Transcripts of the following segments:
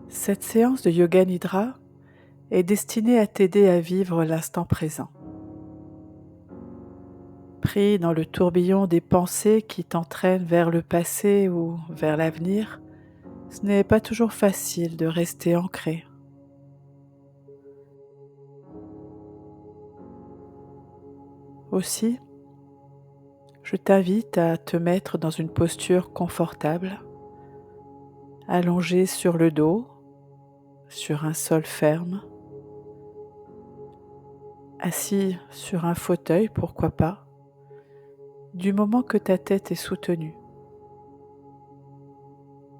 Cette séance de yoga nidra est destinée à t'aider à vivre l'instant présent. Pris dans le tourbillon des pensées qui t'entraînent vers le passé ou vers l'avenir, ce n'est pas toujours facile de rester ancré. Aussi, je t'invite à te mettre dans une posture confortable, allongé sur le dos, sur un sol ferme, assis sur un fauteuil, pourquoi pas, du moment que ta tête est soutenue.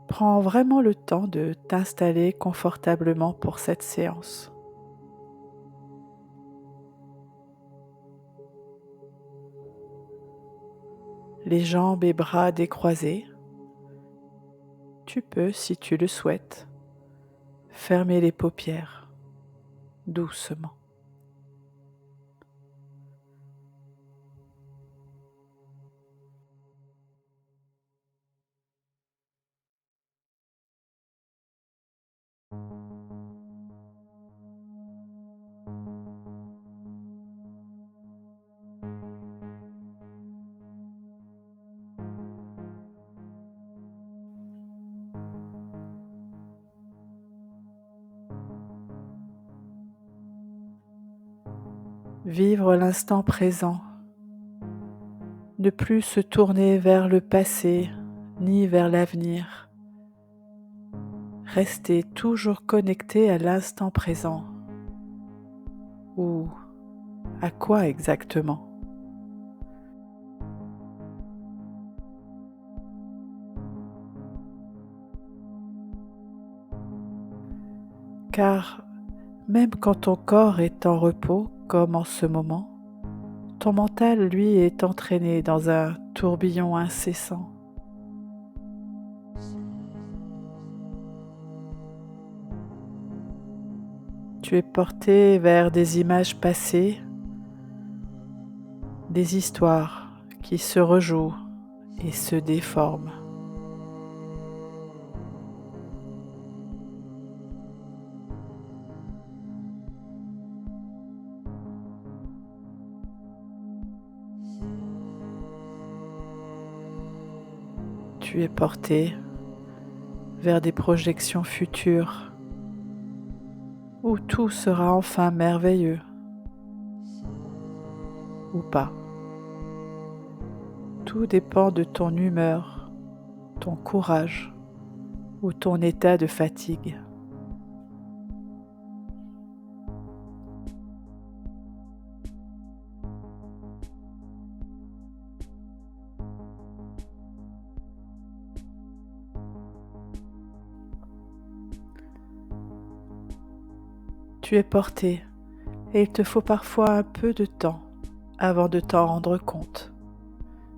Prends vraiment le temps de t'installer confortablement pour cette séance. Les jambes et bras décroisés. Tu peux, si tu le souhaites, fermer les paupières doucement. Vivre l'instant présent. Ne plus se tourner vers le passé ni vers l'avenir. Rester toujours connecté à l'instant présent. Ou à quoi exactement? Car même quand ton corps est en repos, comme en ce moment, ton mental, lui, est entraîné dans un tourbillon incessant. Tu es porté vers des images passées, des histoires qui se rejouent et se déforment. Tu es porté vers des projections futures où tout sera enfin merveilleux ou pas. Tout dépend de ton humeur, ton courage ou ton état de fatigue. Tu es porté et il te faut parfois un peu de temps avant de t'en rendre compte,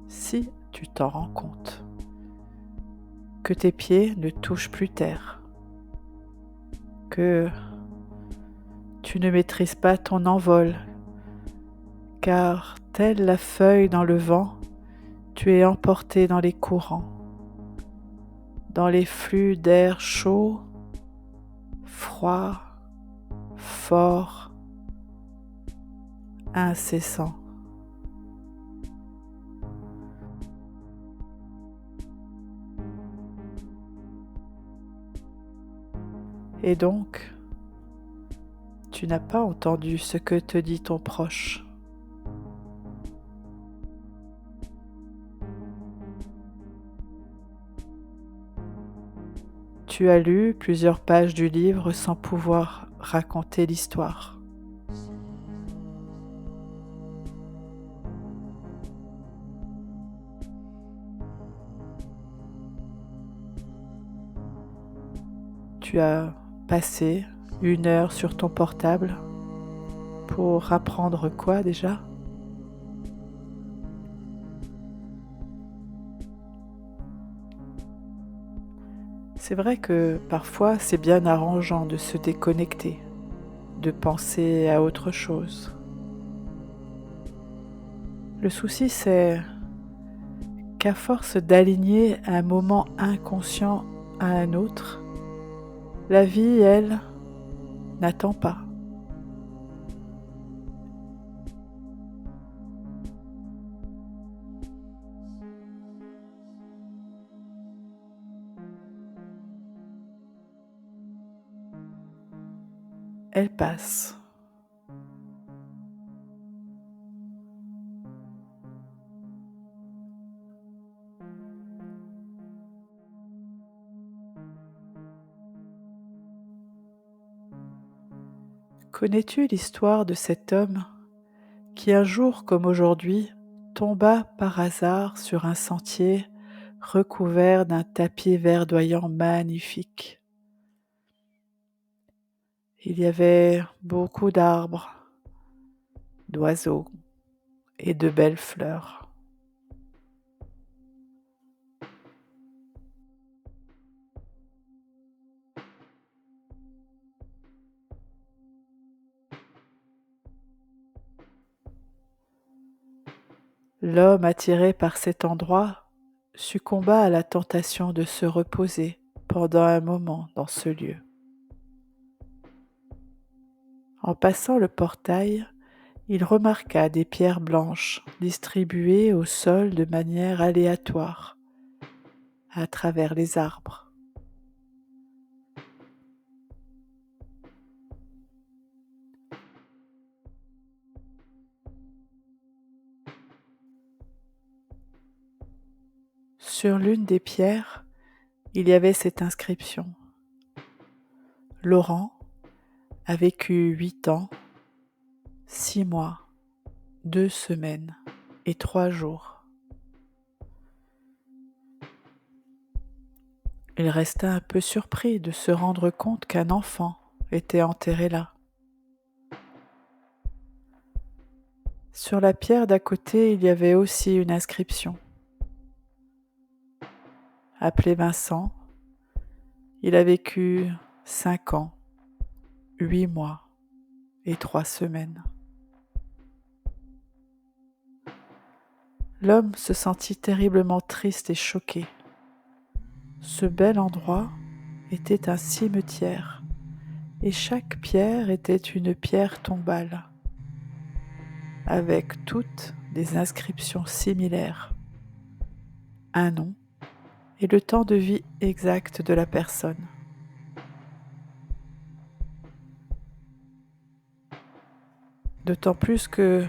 si tu t'en rends compte, que tes pieds ne touchent plus terre, que tu ne maîtrises pas ton envol, car telle la feuille dans le vent, tu es emporté dans les courants, dans les flux d'air chaud, froid, fort, incessant. Et donc, tu n'as pas entendu ce que te dit ton proche. Tu as lu plusieurs pages du livre sans pouvoir raconter l'histoire. Tu as passé 1 heure sur ton portable pour apprendre quoi déjà? C'est vrai que parfois c'est bien arrangeant de se déconnecter, de penser à autre chose. Le souci c'est qu'à force d'aligner un moment inconscient à un autre, La vie, elle, n'attend pas. Elle passe. Connais-tu l'histoire de cet homme qui un jour comme aujourd'hui tomba par hasard sur un sentier recouvert d'un tapis verdoyant magnifique? Il y avait beaucoup d'arbres, d'oiseaux et de belles fleurs. L'homme attiré par cet endroit succomba à la tentation de se reposer pendant un moment dans ce lieu. En passant le portail, il remarqua des pierres blanches distribuées au sol de manière aléatoire à travers les arbres. Sur l'une des pierres, il y avait cette inscription: Laurent a vécu 8 ans, 6 mois, 2 semaines et 3 jours. Il resta un peu surpris de se rendre compte qu'un enfant était enterré là. Sur la pierre d'à côté, il y avait aussi une inscription. Appelé Vincent, il a vécu 5 ans, 8 mois et 3 semaines. L'homme se sentit terriblement triste et choqué. Ce bel endroit était un cimetière et chaque pierre était une pierre tombale, avec toutes des inscriptions similaires, un nom et le temps de vie exact de la personne. D'autant plus que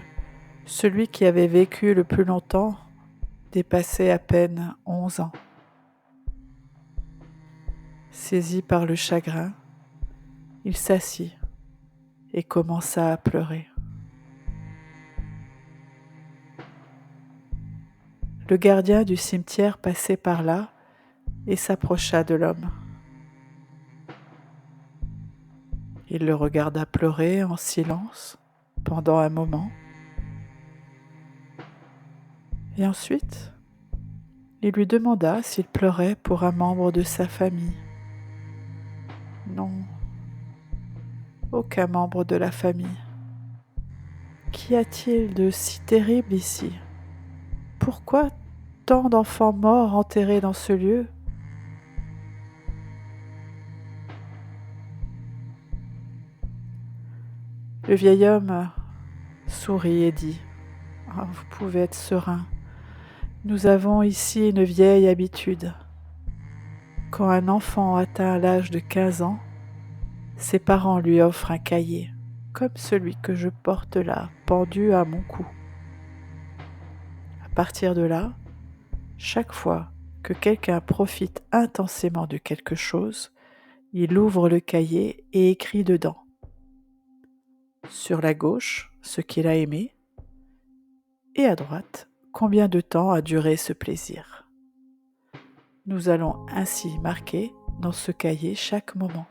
celui qui avait vécu le plus longtemps dépassait à peine 11 ans. Saisi par le chagrin, il s'assit et commença à pleurer. Le gardien du cimetière passait par là et s'approcha de l'homme. Il le regarda pleurer en silence pendant un moment. Et ensuite, il lui demanda s'il pleurait pour un membre de sa famille. Non, aucun membre de la famille. Qu'y a-t-il de si terrible ici? Pourquoi tant d'enfants morts enterrés dans ce lieu? Le vieil homme sourit et dit: Ah, vous pouvez être serein. Nous avons ici une vieille habitude. Quand un enfant atteint l'âge de 15 ans, ses parents lui offrent un cahier, comme celui que je porte là, pendu à mon cou. À partir de là, chaque fois que quelqu'un profite intensément de quelque chose, il ouvre le cahier et écrit dedans. Sur la gauche, ce qu'il a aimé, et à droite, combien de temps a duré ce plaisir. Nous allons ainsi marquer dans ce cahier chaque moment.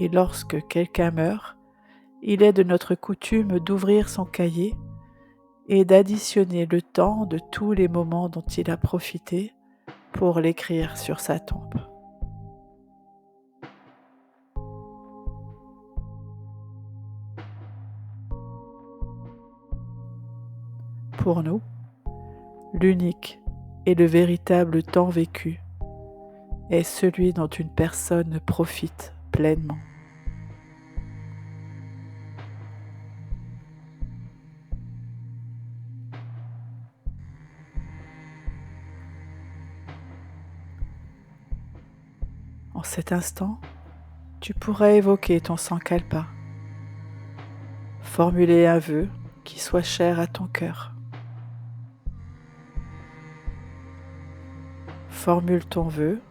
Et lorsque quelqu'un meurt, il est de notre coutume d'ouvrir son cahier et d'additionner le temps de tous les moments dont il a profité pour l'écrire sur sa tombe. pour nous, l'unique et le véritable temps vécu est celui dont une personne profite pleinement. En cet instant, tu pourrais évoquer ton sankalpa, formuler un vœu qui soit cher à ton cœur. Formule ton vœu,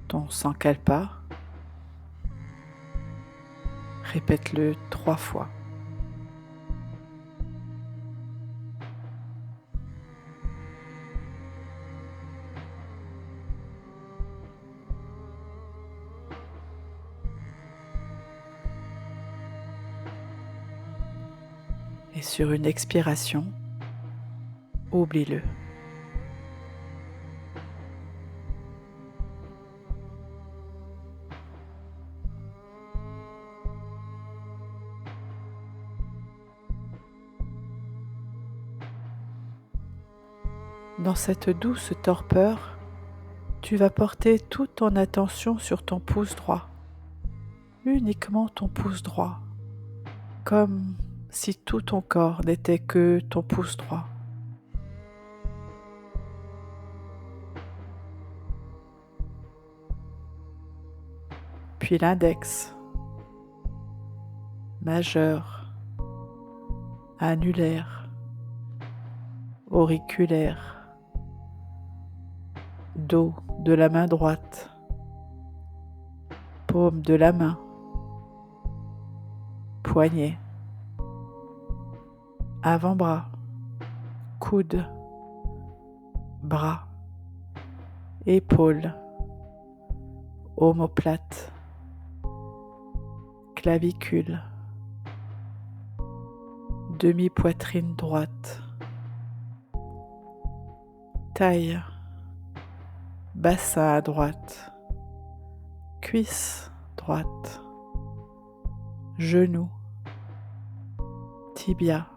ton sankalpa, répète-le 3 fois. Et sur une expiration, oublie-le. Dans cette douce torpeur, tu vas porter toute ton attention sur ton pouce droit, uniquement ton pouce droit, comme si tout ton corps n'était que ton pouce droit. Puis l'index, majeur, annulaire, auriculaire, dos de la main droite, paume de la main, poignet, avant-bras, coude, bras, épaule, omoplate, clavicule, demi-poitrine droite, taille, bassin à droite, cuisse droite, genou, tibia,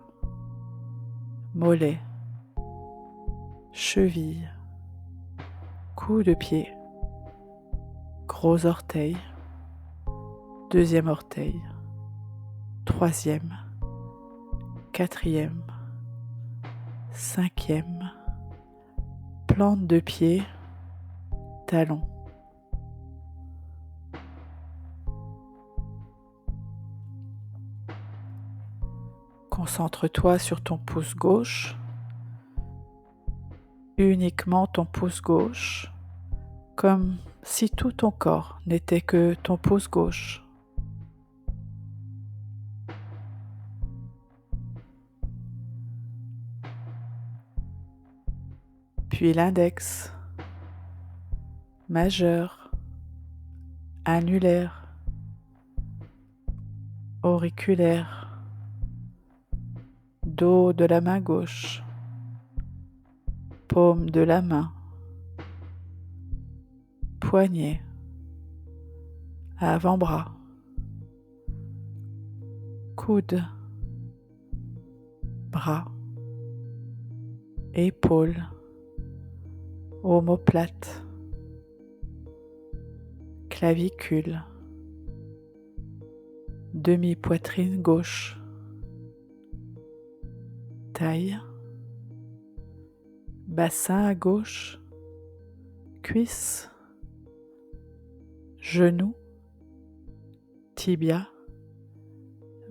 mollet, cheville, cou de pied, gros orteil, deuxième orteil, troisième, quatrième, cinquième, plante de pied, talon. Concentre-toi sur ton pouce gauche, uniquement ton pouce gauche, comme si tout ton corps n'était que ton pouce gauche. Puis l'index, majeur, annulaire, auriculaire, dos de la main gauche, paume de la main, poignet, avant-bras, coude, bras, épaule, omoplate, clavicule, demi-poitrine gauche, taille, bassin à gauche, cuisse, genou, tibia,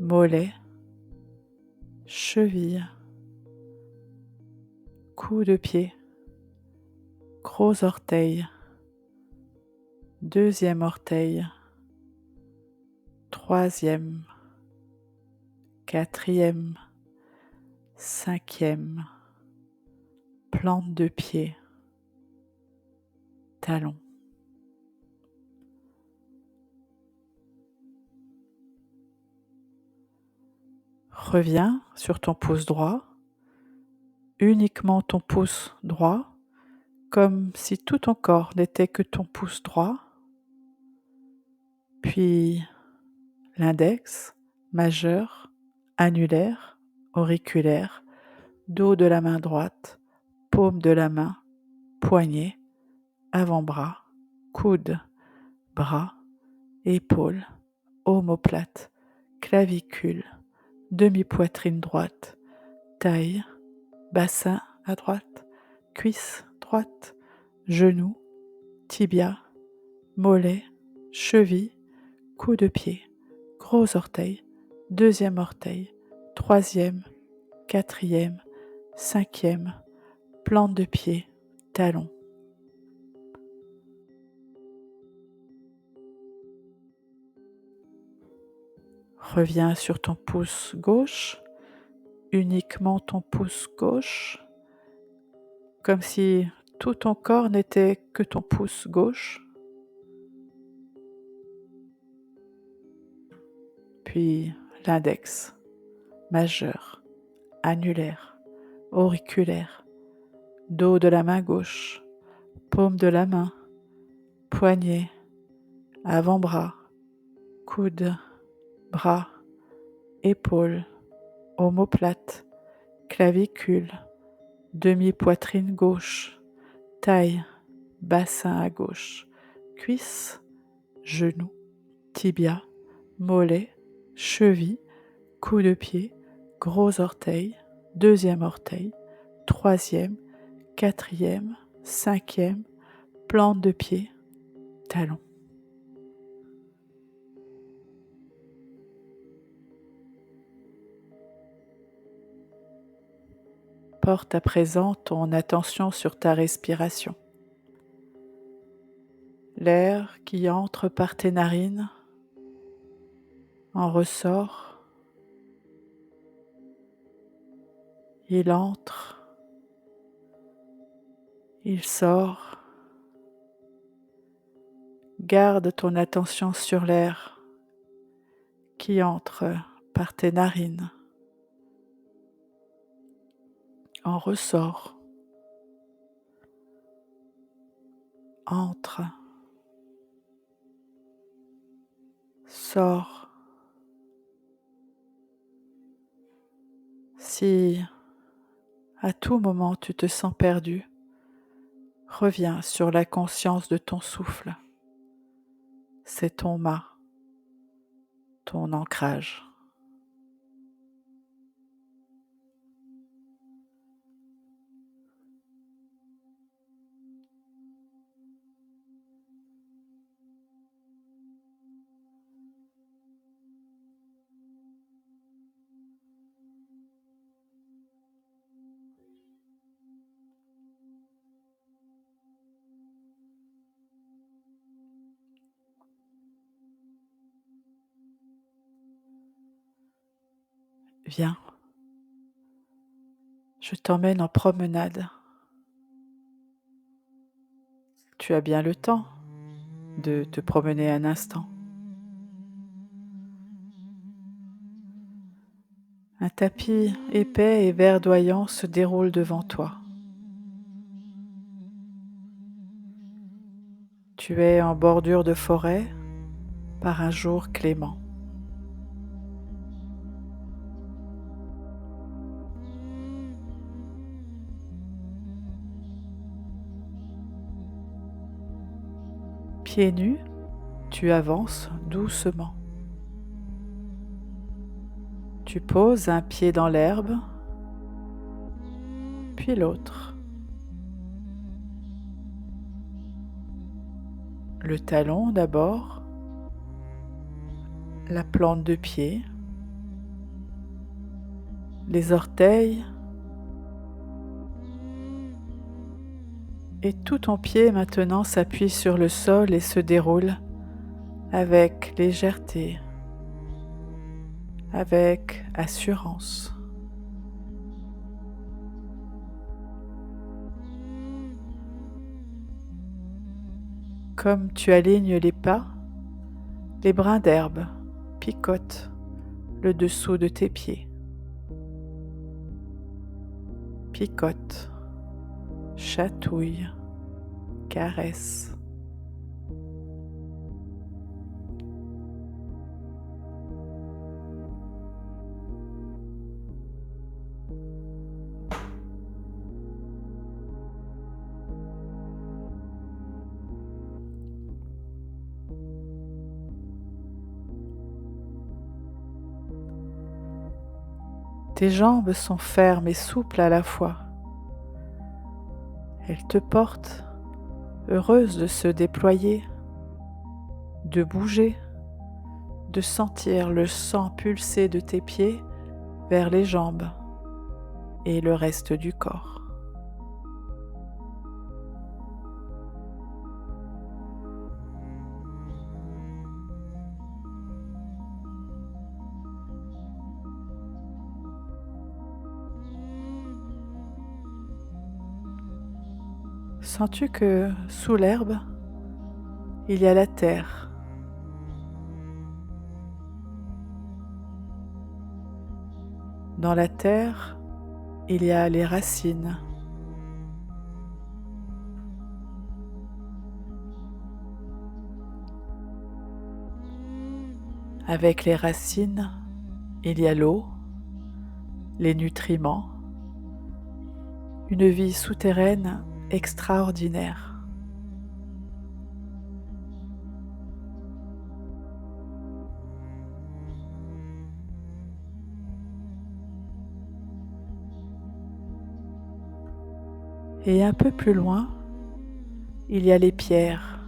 mollet, cheville, cou de pied, gros orteil, deuxième orteil, troisième, quatrième, cinquième, plante de pied, talon. Reviens sur ton pouce droit, uniquement ton pouce droit, comme si tout ton corps n'était que ton pouce droit, puis l'index, majeur, annulaire, auriculaire, dos de la main droite, paume de la main, poignet, avant-bras, coude, bras, épaules, omoplate, clavicule, demi-poitrine droite, taille, bassin à droite, cuisse droite, genou, tibia, mollet, cheville, coup de pied, gros orteil, deuxième orteil, troisième, quatrième, cinquième, plante de pied, talon. Reviens sur ton pouce gauche, uniquement ton pouce gauche, comme si tout ton corps n'était que ton pouce gauche. Puis l'index, majeur, annulaire, auriculaire, dos de la main gauche, paume de la main, poignet, avant-bras, coude, bras, épaules, omoplate, clavicule, demi-poitrine gauche, taille, bassin à gauche, cuisse, genou, tibia, mollet, cheville, coup de pied, gros orteil, deuxième orteil, troisième, quatrième, cinquième, plante de pied, talon. Porte à présent ton attention sur ta respiration. L'air qui entre par tes narines en ressort. Il entre, il sort. Garde ton attention sur l'air qui entre par tes narines en ressort. Entre, sort. Si à tout moment tu te sens perdu, reviens sur la conscience de ton souffle. C'est ton mât, ton ancrage. Viens, je t'emmène en promenade. Tu as bien le temps de te promener un instant. Un tapis épais et verdoyant se déroule devant toi. Tu es en bordure de forêt par un jour clément. Pieds nus, tu avances doucement. Tu poses un pied dans l'herbe, puis l'autre. Le talon d'abord, la plante de pied, les orteils, et tout ton pied maintenant s'appuie sur le sol et se déroule avec légèreté, avec assurance. Comme tu alignes les pas, les brins d'herbe picotent le dessous de tes pieds. Picotent, chatouillent, caressent. Tes jambes sont fermes et souples à la fois. Elles te portent, heureuses de se déployer, de bouger, de sentir le sang pulser de tes pieds vers les jambes et le reste du corps. Sens-tu que sous l'herbe, il y a la terre? Dans la terre, il y a les racines. Avec les racines, il y a l'eau, les nutriments, une vie souterraine extraordinaire. Et un peu plus loin, il y a les pierres.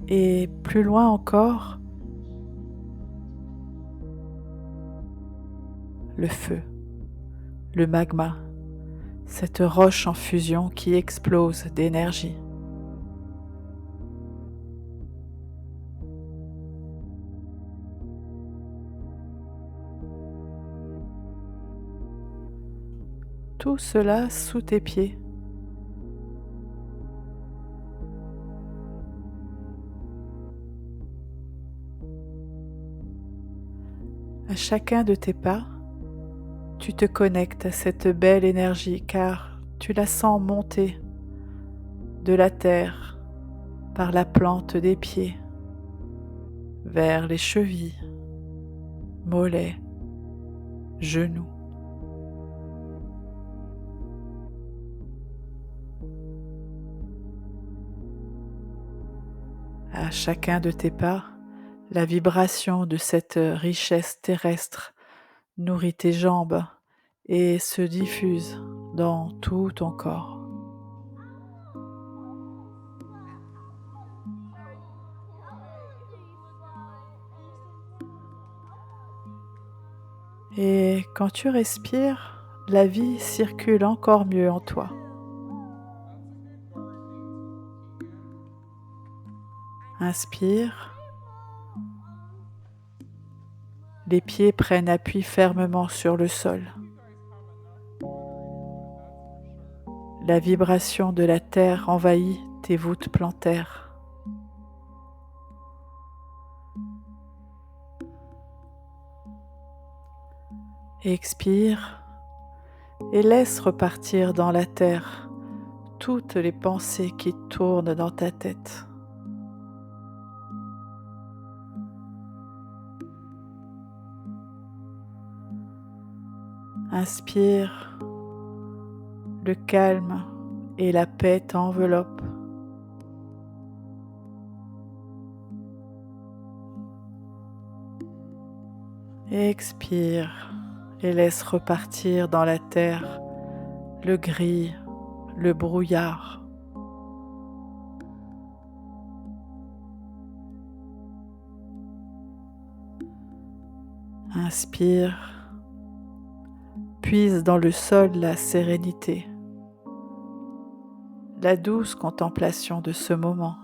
Et plus loin encore, le feu, le magma, cette roche en fusion qui explose d'énergie. Tout cela sous tes pieds. À chacun de tes pas, tu te connectes à cette belle énergie car tu la sens monter de la terre par la plante des pieds vers les chevilles, mollets, genoux. À chacun de tes pas, la vibration de cette richesse terrestre nourrit tes jambes et se diffuse dans tout ton corps. Et quand tu respires, la vie circule encore mieux en toi. Inspire, les pieds prennent appui fermement sur le sol. La vibration de la terre envahit tes voûtes plantaires. Expire et laisse repartir dans la terre toutes les pensées qui tournent dans ta tête. Inspire, le calme et la paix t'enveloppent. Expire et laisse repartir dans la terre le gris, le brouillard. Inspire, puise dans le sol la sérénité, la douce contemplation de ce moment.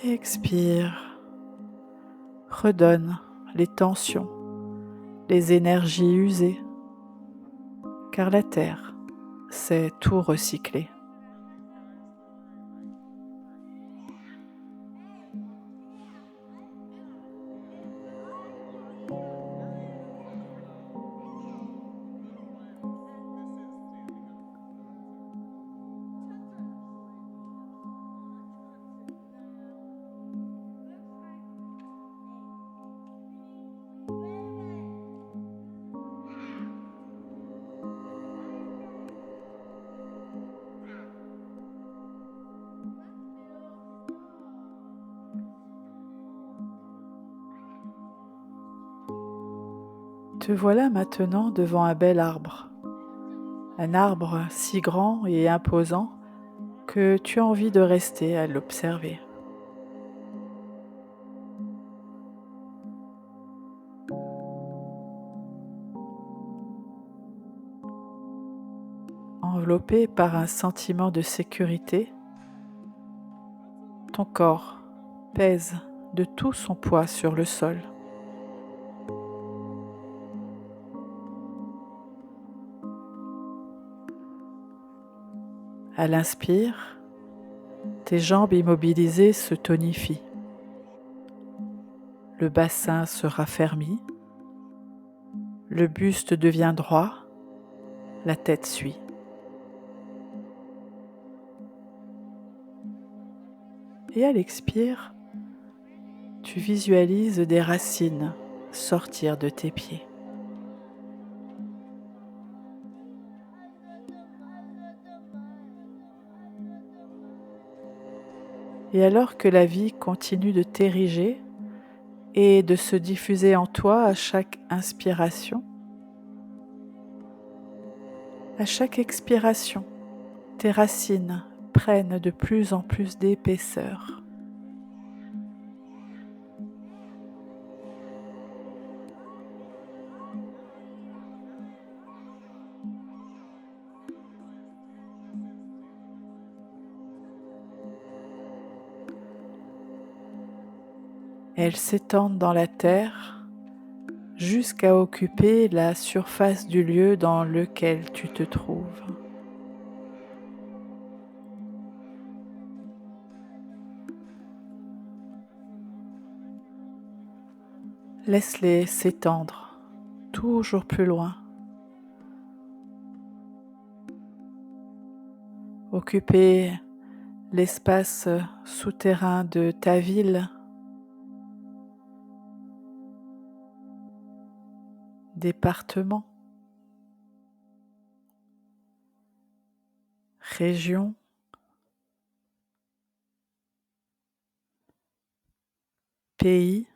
Expire, redonne les tensions, les énergies usées, car la terre, c'est tout recycler. Te voilà maintenant devant un bel arbre, un arbre si grand et imposant que tu as envie de rester à l'observer. Enveloppé par un sentiment de sécurité, ton corps pèse de tout son poids sur le sol. À l'inspire, tes jambes immobilisées se tonifient. Le bassin se raffermit, le buste devient droit, la tête suit. Et à l'expire, tu visualises des racines sortir de tes pieds. Et alors que la vie continue de t'ériger et de se diffuser en toi à chaque inspiration, à chaque expiration, tes racines prennent de plus en plus d'épaisseur. Elles s'étendent dans la terre jusqu'à occuper la surface du lieu dans lequel tu te trouves. Laisse-les s'étendre toujours plus loin, occuper l'espace souterrain de ta ville, département, région, pays,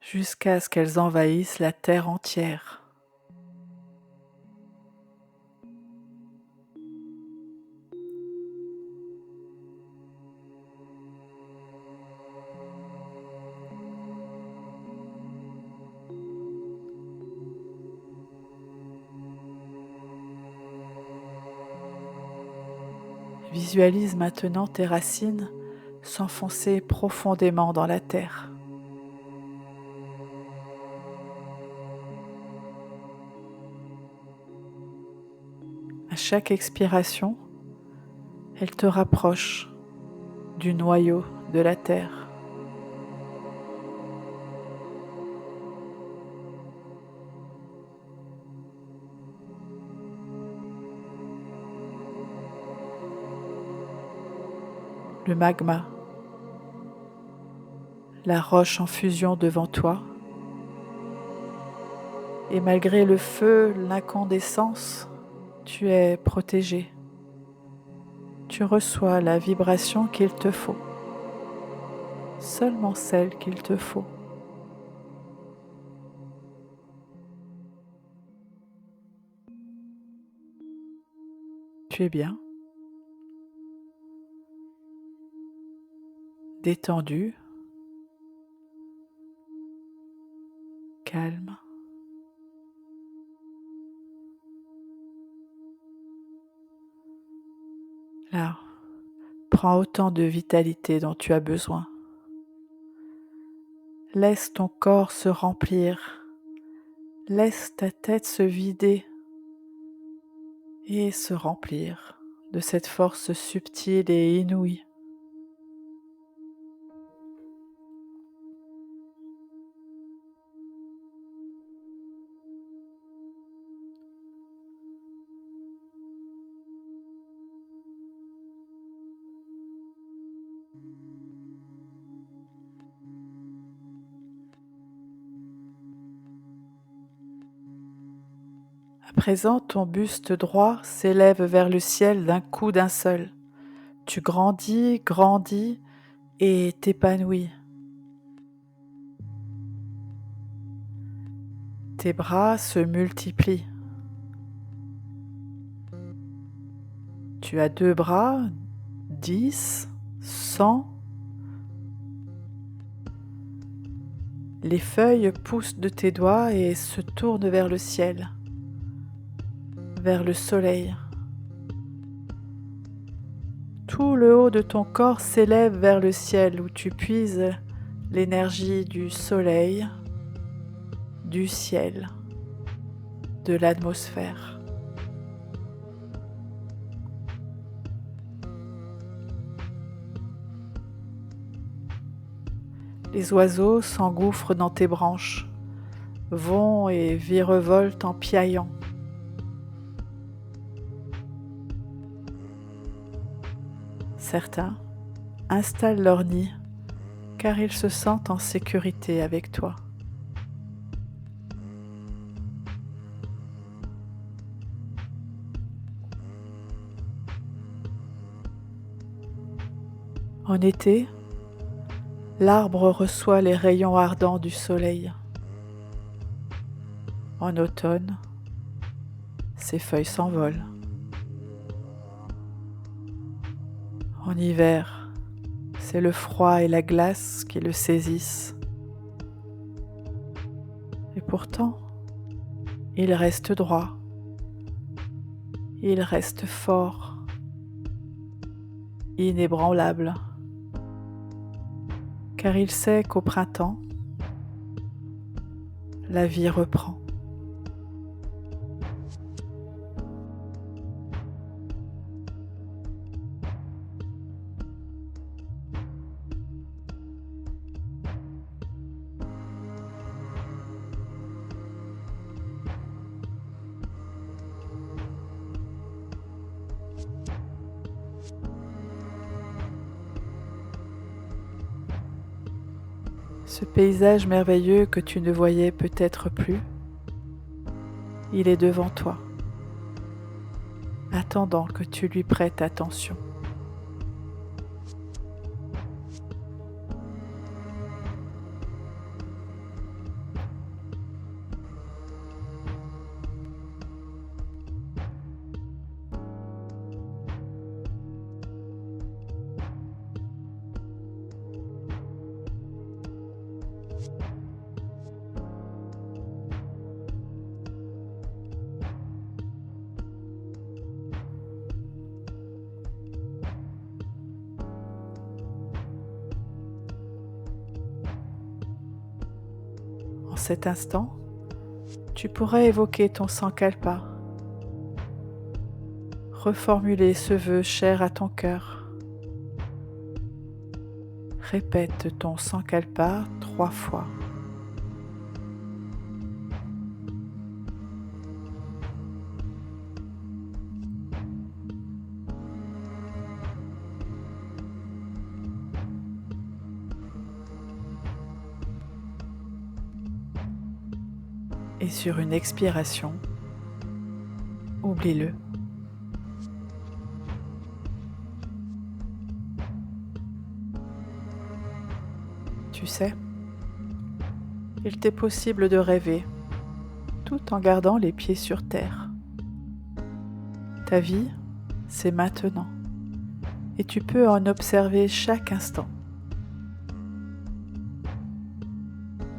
jusqu'à ce qu'elles envahissent la terre entière. Visualise maintenant tes racines s'enfoncer profondément dans la terre. À chaque expiration, elle te rapproche du noyau de la terre. Le magma, la roche en fusion devant toi, et malgré le feu, l'incandescence, tu es protégé. Tu reçois la vibration qu'il te faut, seulement celle qu'il te faut. Tu es bien, détendu, calme. Là, prends autant de vitalité dont tu as besoin. Laisse ton corps se remplir, laisse ta tête se vider et se remplir de cette force subtile et inouïe. À présent, ton buste droit s'élève vers le ciel d'un coup d'un seul. Tu grandis, grandis, et t'épanouis. Tes bras se multiplient. Tu as 2 bras, 10, 100. Les feuilles poussent de tes doigts et se tournent vers le ciel, vers le soleil. Tout le haut de ton corps s'élève vers le ciel où tu puises l'énergie du soleil, du ciel, de l'atmosphère. Les oiseaux s'engouffrent dans tes branches, vont et virevoltent en piaillant. Certains installent leur nid car ils se sentent en sécurité avec toi. En été, l'arbre reçoit les rayons ardents du soleil. En automne, ses feuilles s'envolent. En hiver, c'est le froid et la glace qui le saisissent. Et pourtant, il reste droit. Il reste fort, inébranlable, car il sait qu'au printemps, la vie reprend. Ce paysage merveilleux que tu ne voyais peut-être plus, il est devant toi, attendant que tu lui prêtes attention. En cet instant, tu pourrais évoquer ton sankalpa, reformuler ce vœu cher à ton cœur. Répète ton sankalpa 3 fois. Et sur une expiration, oublie-le. Tu sais, il t'est possible de rêver tout en gardant les pieds sur terre. Ta vie, c'est maintenant et tu peux en observer chaque instant.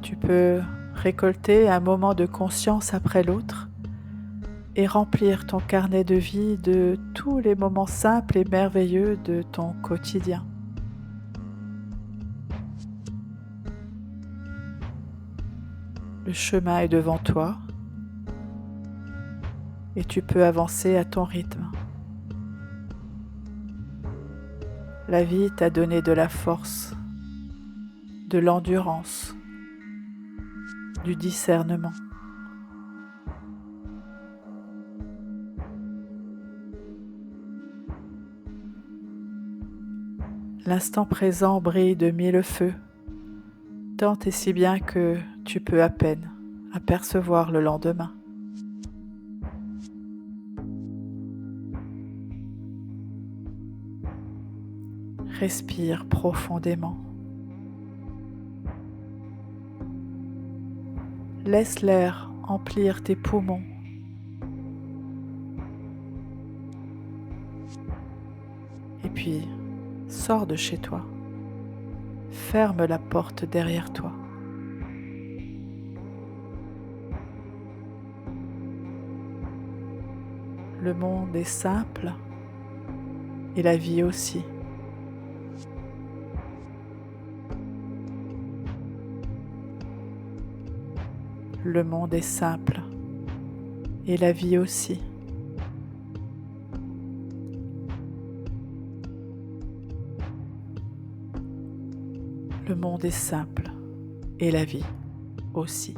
Tu peux récolter un moment de conscience après l'autre et remplir ton carnet de vie de tous les moments simples et merveilleux de ton quotidien. Le chemin est devant toi et tu peux avancer à ton rythme. La vie t'a donné de la force, de l'endurance, du discernement. L'instant présent brille de 1000 feux, tant et si bien que tu peux à peine apercevoir le lendemain. Respire profondément. Laisse l'air emplir tes poumons. Et puis, sors de chez toi. Ferme la porte derrière toi. Le monde est simple et la vie aussi. Le monde est simple et la vie aussi. Le monde est simple et la vie aussi.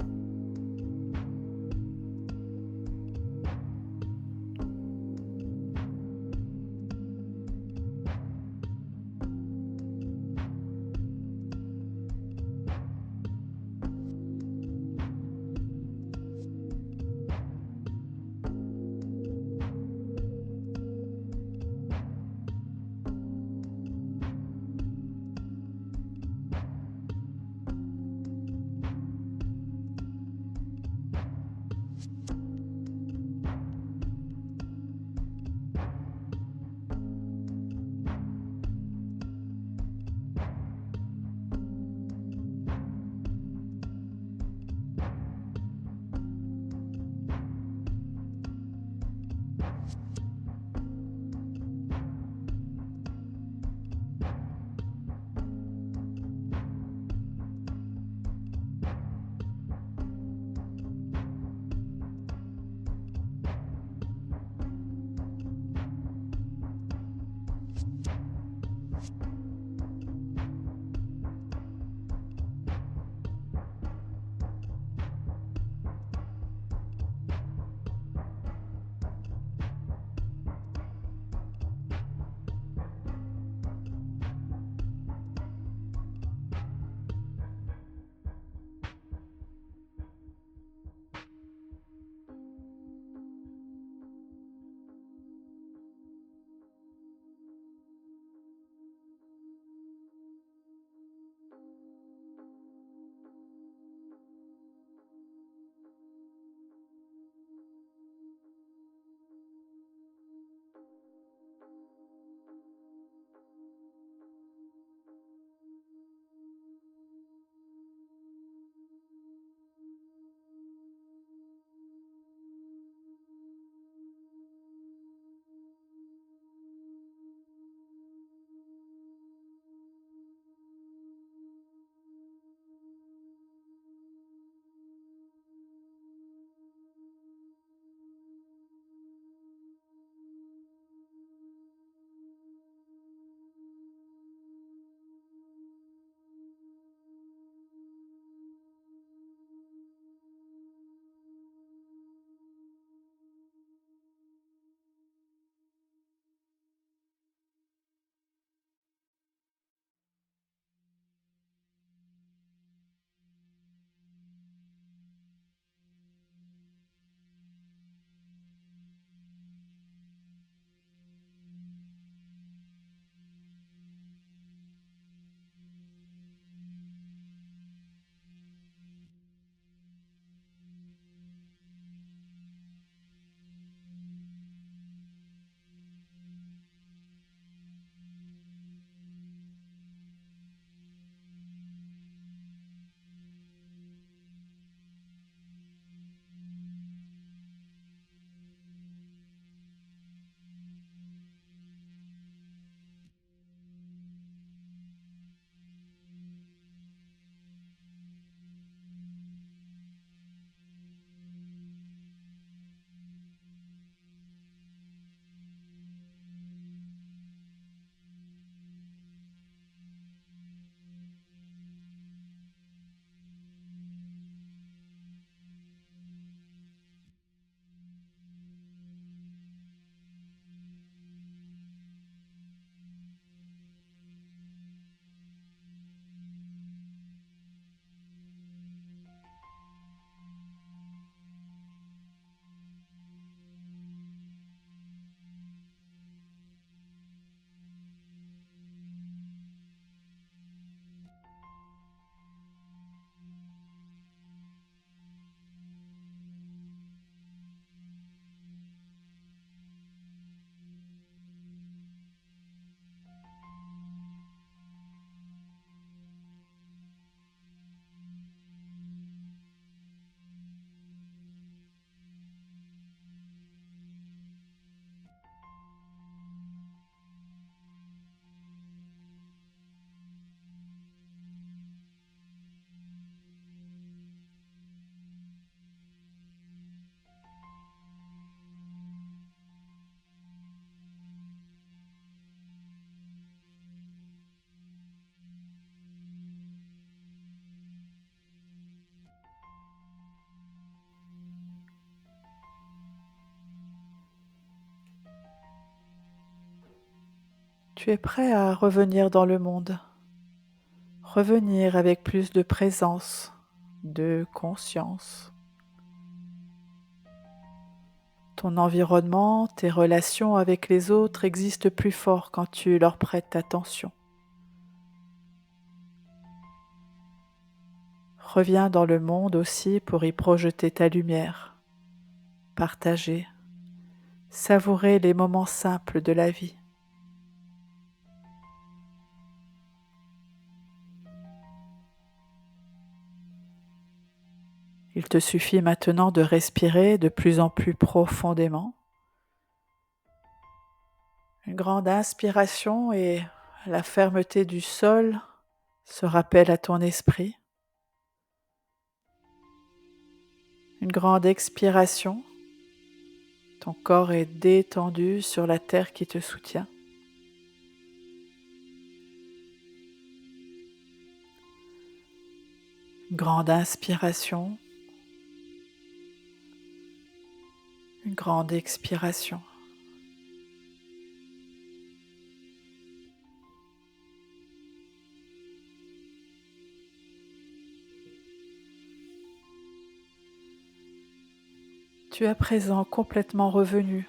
Tu es prêt à revenir dans le monde, revenir avec plus de présence, de conscience. Ton environnement, tes relations avec les autres existent plus fort quand tu leur prêtes attention. Reviens dans le monde aussi pour y projeter ta lumière, partager, savourer les moments simples de la vie. Il te suffit maintenant de respirer de plus en plus profondément. Une grande inspiration et la fermeté du sol se rappellent à ton esprit. Une grande expiration. Ton corps est détendu sur la terre qui te soutient. Une grande inspiration. Une grande expiration. Tu es à présent complètement revenu.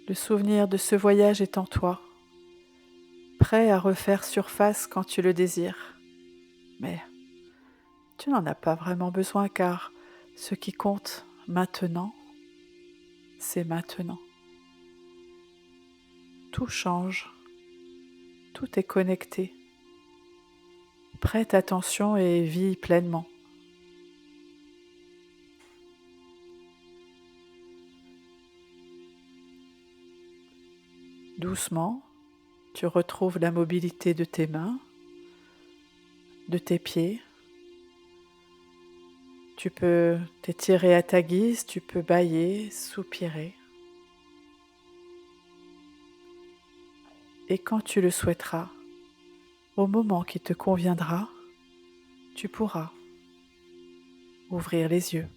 Le souvenir de ce voyage est en toi, prêt à refaire surface quand tu le désires. Mais tu n'en as pas vraiment besoin car ce qui compte maintenant, c'est maintenant. Tout change, tout est connecté. Prête attention et vis pleinement. Doucement, tu retrouves la mobilité de tes mains, de tes pieds. Tu peux t'étirer à ta guise, tu peux bâiller, soupirer. Et quand tu le souhaiteras, au moment qui te conviendra, tu pourras ouvrir les yeux.